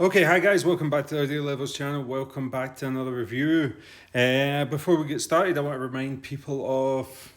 Okay, hi guys, welcome back to the Audio Levels channel. Welcome back to another review. Before we get started, I want to remind people of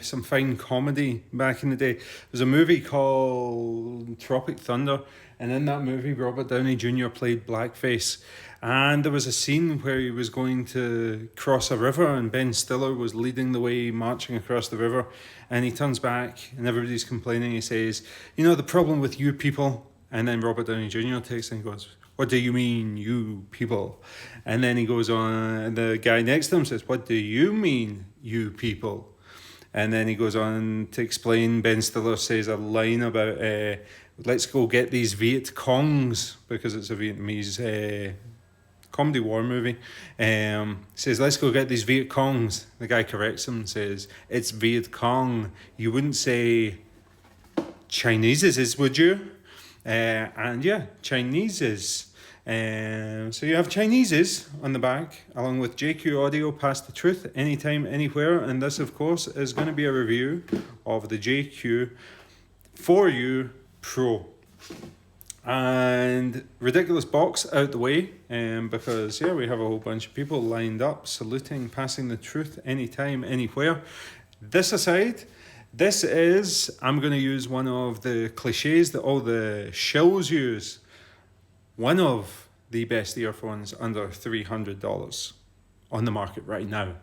some fine comedy back in the day. There's a movie called Tropic Thunder, and in that movie, Robert Downey Jr. played blackface. And there was a scene where he was going to cross a river, and Ben Stiller was leading the way, marching across the river. And he turns back, and everybody's complaining. He says, "You know, the problem with you people." And then Robert Downey Jr. takes and goes, "What do you mean, you people?" And then he goes on, and the guy next to him says, "What do you mean, you people?" And then he goes on to explain. Ben Stiller says a line about, "Let's go get these Viet Congs," because it's a Vietnamese comedy war movie. Says, "Let's go get these Viet Congs." The guy corrects him and says, "It's Viet Cong. You wouldn't say Chinese's, would you?" And yeah, Chinese's. So you have Chinese's on the back, along with JQ Audio, Pass the Truth, Anytime, Anywhere. And this, of course, is going to be a review of the JQ 4U Pro. And ridiculous box out the way, because yeah, we have a whole bunch of people lined up, saluting, passing the truth, anytime, anywhere. This aside, I'm going to use one of the cliches that all the shills use. One of the best earphones under $300 on the market right now.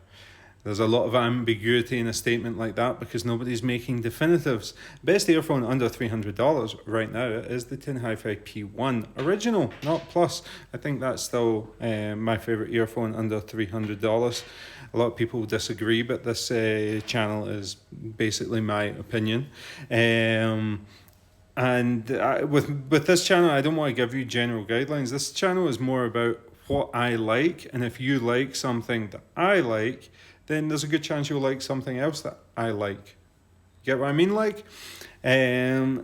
There's a lot of ambiguity in a statement like that because nobody's making definitives. Best earphone under $300 right now is the Tin Hi-Fi P1 original, not plus. I think that's still my favorite earphone under $300. A lot of people disagree, but this channel is basically my opinion. With this channel, I don't want to give you general guidelines. This channel is more about what I like, and if you like something that I like, then there's a good chance you'll like something else that I like. Get what I mean?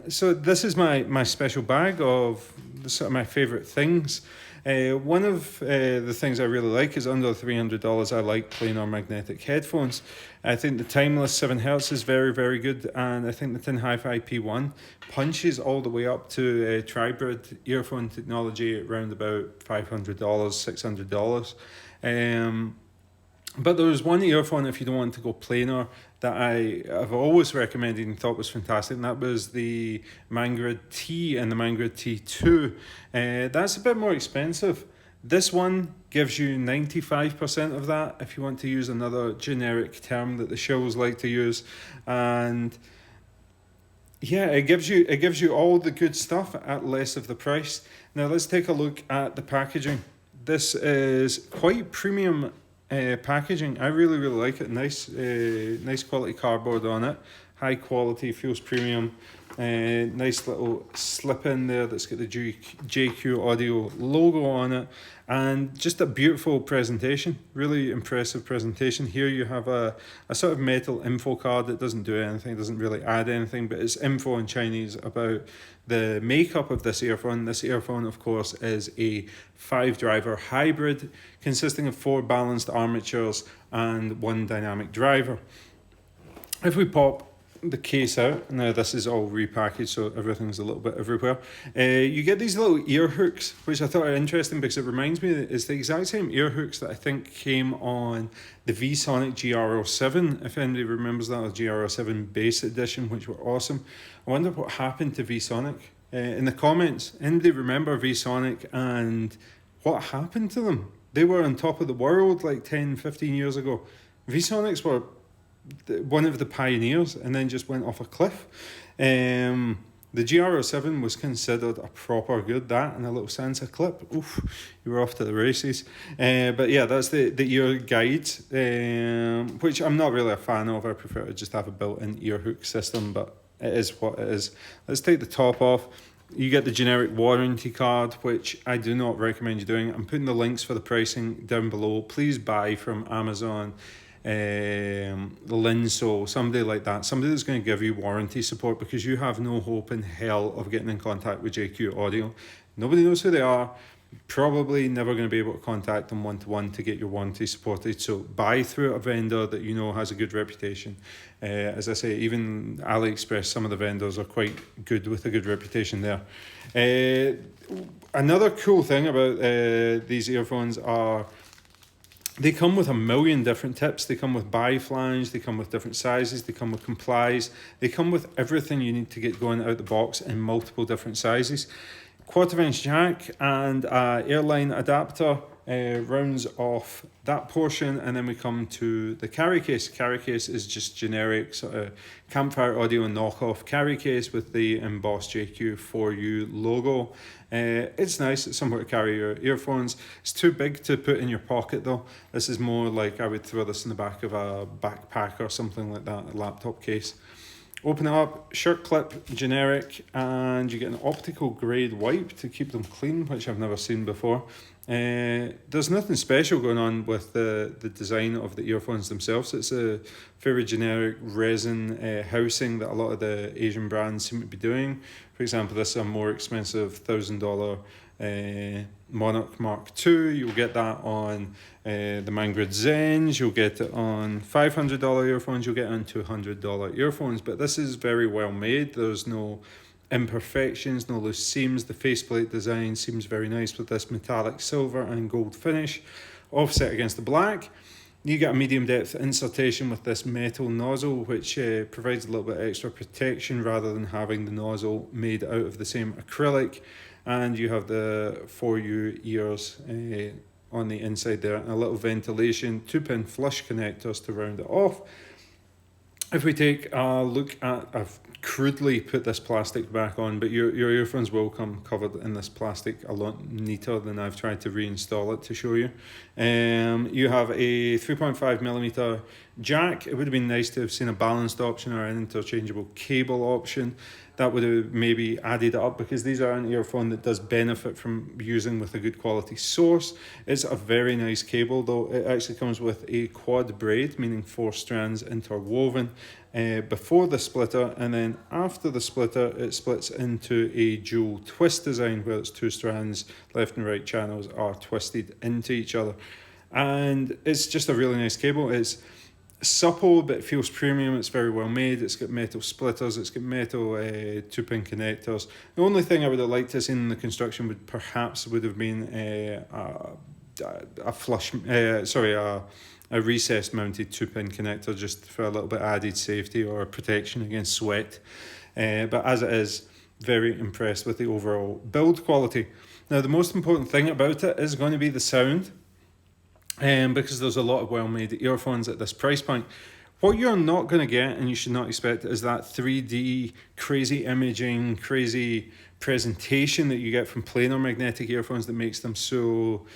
So this is my special bag of sort of my favorite things. One of the things I really like is under $300. I like planar magnetic headphones. I think the Timeless 7Hz is very, very good, and I think the Tin Hi-Fi P1 punches all the way up to Tribit earphone technology at around about $500, $600. But there was one earphone, if you don't want to go planar, that I have always recommended and thought was fantastic, and that was the Mangrid T and the Mangrid T2. That's a bit more expensive. This one gives you 95% of that, if you want to use another generic term that the shills like to use. And yeah, it gives you all the good stuff at less of the price. Now let's take a look at the packaging. This is quite premium packaging. I really like it. Nice quality cardboard on it. High quality, feels premium. Nice little slip in there that's got the JQ Audio logo on it, and just a beautiful presentation. Really impressive presentation. Here you have a sort of metal info card that doesn't do anything, doesn't really add anything, but it's info in Chinese about the makeup of this earphone. This earphone, of course, is a 5-driver hybrid consisting of 4 balanced armatures and 1 dynamic driver. If we pop the case out, now this is all repackaged, so everything's a little bit everywhere. You get these little ear hooks, which I thought are interesting because it reminds me that it's the exact same ear hooks that I think came on the VSonic GR07, if anybody remembers that, or GR07 base edition, which were awesome. I wonder what happened to VSonic. In the comments, anybody remember VSonic and what happened to them? They were on top of the world like 10-15 years ago. VSonics were one of the pioneers and then just went off a cliff. The GR07 was considered a proper good, that and a little Sansa clip. Oof, you were off to the races. But yeah, that's the ear guides, which I'm not really a fan of. I prefer to just have a built-in ear hook system, but it is what it is. Let's take the top off. You get the generic warranty card, which I do not recommend you doing. I'm putting the links for the pricing down below. Please buy from Amazon, Linso, somebody like that, somebody that's going to give you warranty support, because you have no hope in hell of getting in contact with JQ Audio. Nobody knows who they are. Probably never going to be able to contact them one-to-one to get your warranty supported. So buy through a vendor that you know has a good reputation. As I say, even AliExpress, some of the vendors are quite good with a good reputation there. Another cool thing about these earphones are they come with a million different tips. They come with biflange, they come with different sizes, they come with complies, they come with everything you need to get going out the box in multiple different sizes. 1/4" jack and airline adapter rounds off that portion, and then we come to the carry case. Carry case is just generic sort of Campfire Audio knockoff carry case with the embossed JQ4U logo. It's nice, it's somewhere to carry your earphones. It's too big to put in your pocket though. This is more like I would throw this in the back of a backpack or something like that, a laptop case. Open it up, shirt clip, generic, and you get an optical grade wipe to keep them clean, which I've never seen before. There's nothing special going on with the design of the earphones themselves. It's a very generic resin housing that a lot of the Asian brands seem to be doing. For example, this is a more expensive $1,000 Monarch Mark II. You'll get that on the Mangrid Zens. You'll get it on $500 earphones. You'll get it on $200 earphones. But this is very well made. There's no imperfections, no loose seams. The faceplate design seems very nice with this metallic silver and gold finish offset against the black. You get a medium depth insertion with this metal nozzle, which provides a little bit extra protection rather than having the nozzle made out of the same acrylic. And you have the 4U ears on the inside there, and a little ventilation, 2-pin flush connectors to round it off. If we take a look at, I've crudely put this plastic back on, but your earphones will come covered in this plastic a lot neater than I've tried to reinstall it to show you. You have a 3.5mm jack. It would have been nice to have seen a balanced option or an interchangeable cable option. That would have maybe added it up, because these are an earphone that does benefit from using with a good quality source. It's a very nice cable though. It actually comes with a quad braid, meaning 4 strands interwoven before the splitter, and then after the splitter it splits into a dual twist design where it's 2 strands, left and right channels are twisted into each other. And it's just a really nice cable. It's supple, but it feels premium. It's very well made. It's got metal splitters, it's got metal 2-pin connectors. The only thing I would have liked to see in the construction would have been a recessed mounted 2-pin connector, just for a little bit added safety or protection against sweat. But as it is, very impressed with the overall build quality. Now the most important thing about it is going to be the sound. Because there's a lot of well-made earphones at this price point. What you're not going to get, and you should not expect, is that 3D crazy imaging, crazy presentation that you get from planar magnetic earphones that makes them so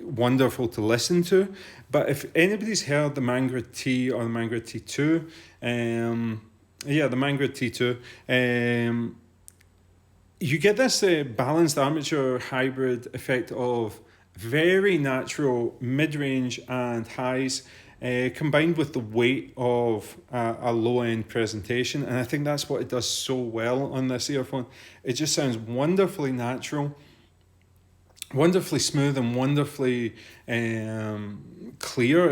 wonderful to listen to. But if anybody's heard the Mangrid T or the Mangrid T2, the Mangrid T2, you get this balanced armature hybrid effect of very natural mid-range and highs combined with the weight of a low-end presentation, and I think that's what it does so well on this earphone. It just sounds wonderfully natural, wonderfully smooth, and wonderfully clear.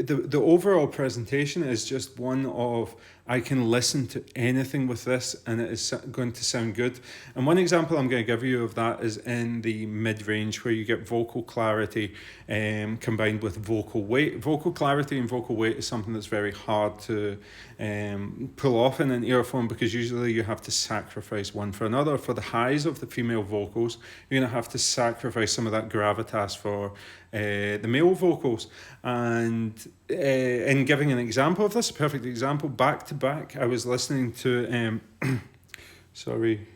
The overall presentation is just one of, I can listen to anything with this and it is going to sound good. And one example I'm going to give you of that is in the mid-range, where you get vocal clarity combined with vocal weight. Vocal clarity and vocal weight is something that's very hard to pull off in an earphone, because usually you have to sacrifice one for another. For the highs of the female vocals, you're going to have to sacrifice some of that gravitas for the male vocals. And in giving an example of this, a perfect example, back to back, I was listening to sorry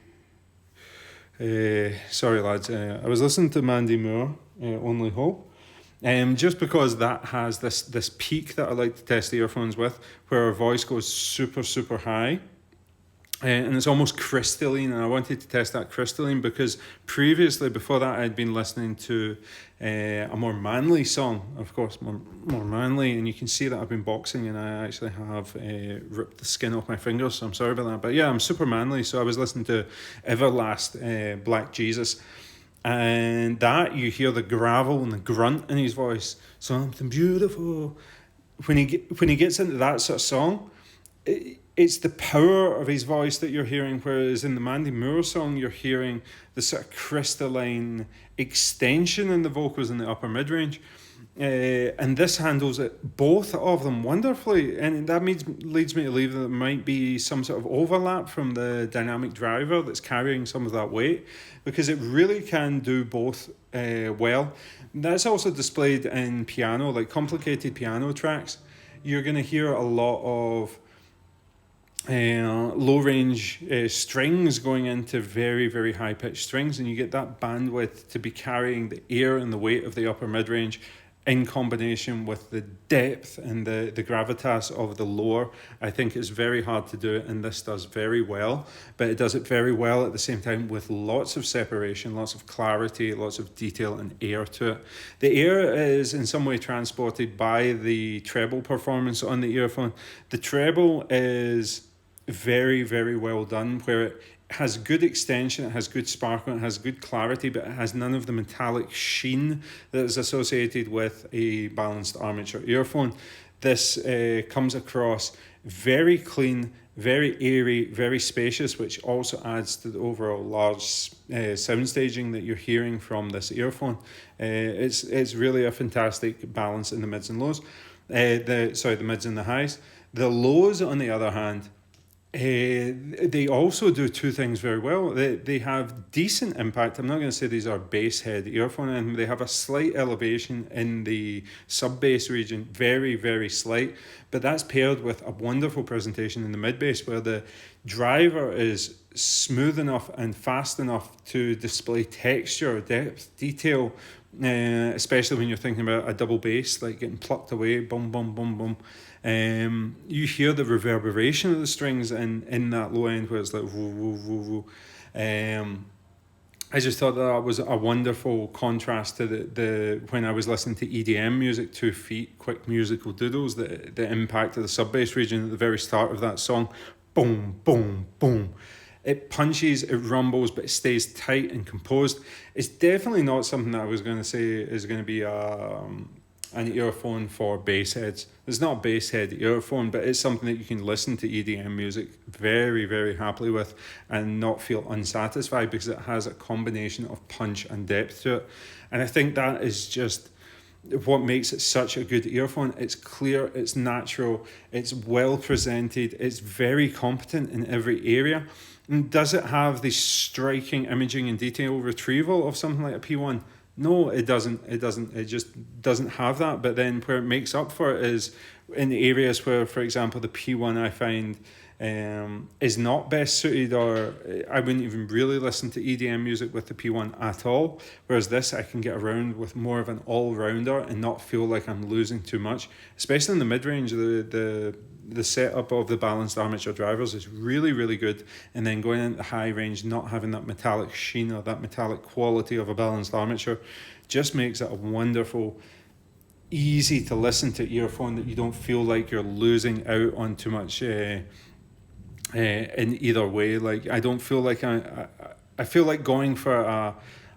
lads, I was listening to Mandy Moore, Only Hope, just because that has this peak that I like to test the earphones with, where her voice goes super high. And it's almost crystalline, and I wanted to test that crystalline because previously, before that, I'd been listening to a more manly song, of course, more manly, and you can see that I've been boxing and I actually have ripped the skin off my fingers, so I'm sorry about that. But yeah, I'm super manly, so I was listening to Everlast, Black Jesus, and that, you hear the gravel and the grunt in his voice, something beautiful. When he gets into that sort of song, it's the power of his voice that you're hearing, whereas in the Mandy Moore song, you're hearing the sort of crystalline extension in the vocals in the upper mid-range. And this handles it, both of them, wonderfully. And that leads me to believe that there might be some sort of overlap from the dynamic driver that's carrying some of that weight, because it really can do both well. That's also displayed in piano, like complicated piano tracks. You're going to hear a lot of low range strings going into very, very high pitched strings, and you get that bandwidth to be carrying the air and the weight of the upper mid range in combination with the depth and the gravitas of the lower. I think it's very hard to do it, and this does very well, but it does it very well at the same time with lots of separation, lots of clarity, lots of detail and air to it. The air is in some way transported by the treble performance on the earphone. The treble is very, very well done, where it has good extension, it has good sparkle, it has good clarity, but it has none of the metallic sheen that is associated with a balanced armature earphone. This comes across very clean, very airy, very spacious, which also adds to the overall large sound staging that you're hearing from this earphone. It's really a fantastic balance in the mids and lows. The mids and the highs. The lows, on the other hand, they also do two things very well. They have decent impact. I'm not going to say these are bass head earphone, and they have a slight elevation in the sub bass region, very, very slight, but that's paired with a wonderful presentation in the mid bass, where the driver is smooth enough and fast enough to display texture, depth, detail, especially when you're thinking about a double bass like getting plucked away, boom, boom, boom, boom. You hear the reverberation of the strings in that low end, where it's like woo, woo, woo, woo. I just thought that was a wonderful contrast to the when I was listening to EDM music, 2 feet, quick musical doodles, the impact of the sub bass region at the very start of that song. Boom, boom, boom. It punches, it rumbles, but it stays tight and composed. It's definitely not something that I was going to say is going to be an earphone for bass heads. It's not a bass head earphone, but it's something that you can listen to EDM music very, very happily with and not feel unsatisfied, because it has a combination of punch and depth to it. And I think that is just what makes it such a good earphone. It's clear, it's natural, it's well presented, it's very competent in every area. And does it have the striking imaging and detail retrieval of something like a P1? No, it doesn't. It just doesn't have that. But then where it makes up for it is in the areas where, for example, the P1 I find is not best suited, or I wouldn't even really listen to EDM music with the P1 at all. Whereas this, I can get around with more of an all-rounder and not feel like I'm losing too much. Especially in the mid-range, the setup of the balanced armature drivers is really, really good. And then going into the high range, not having that metallic sheen or that metallic quality of a balanced armature just makes it a wonderful, easy to listen to earphone that you don't feel like you're losing out on too much in either way. Like, I don't feel like I feel like going for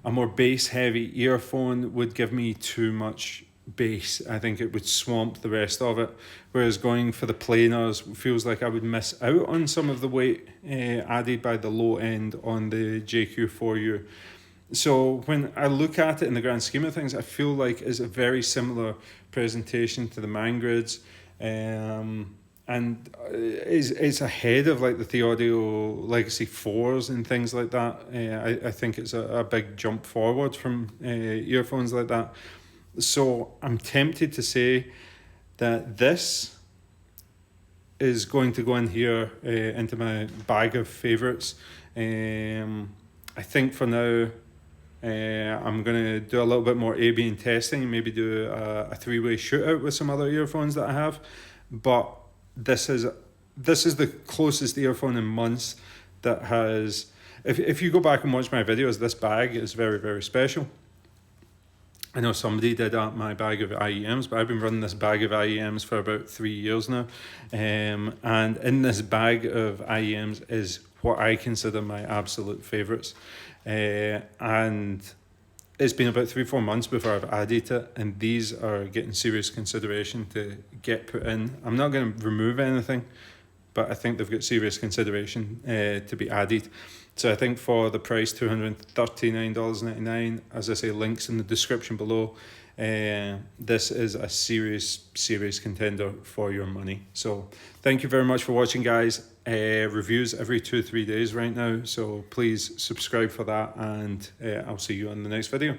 a more bass heavy earphone would give me too much bass. I think it would swamp the rest of it, whereas going for the planars feels like I would miss out on some of the weight added by the low end on the JQ4U. So when I look at it in the grand scheme of things, I feel like it's a very similar presentation to the Mangrids, and it's ahead of like the Theaudio Legacy 4s and things like that. I think it's a big jump forward from earphones like that. So I'm tempted to say that this is going to go in here into my bag of favourites. I think for now I'm going to do a little bit more A/B and testing and maybe do a 3-way shootout with some other earphones that I have. But this is the closest earphone in months that has... If you go back and watch my videos, this bag is very, very special. I know somebody did my bag of IEMs, but I've been running this bag of IEMs for about 3 years now. And in this bag of IEMs is what I consider my absolute favourites. And it's been about 3-4 months before I've added it, and these are getting serious consideration to get put in. I'm not going to remove anything, but I think they've got serious consideration to be added. So I think for the price, $239.99, as I say, links in the description below. This is a serious contender for your money. So thank you very much for watching, guys. Reviews every 2-3 days right now, so please subscribe for that, and I'll see you on the next video.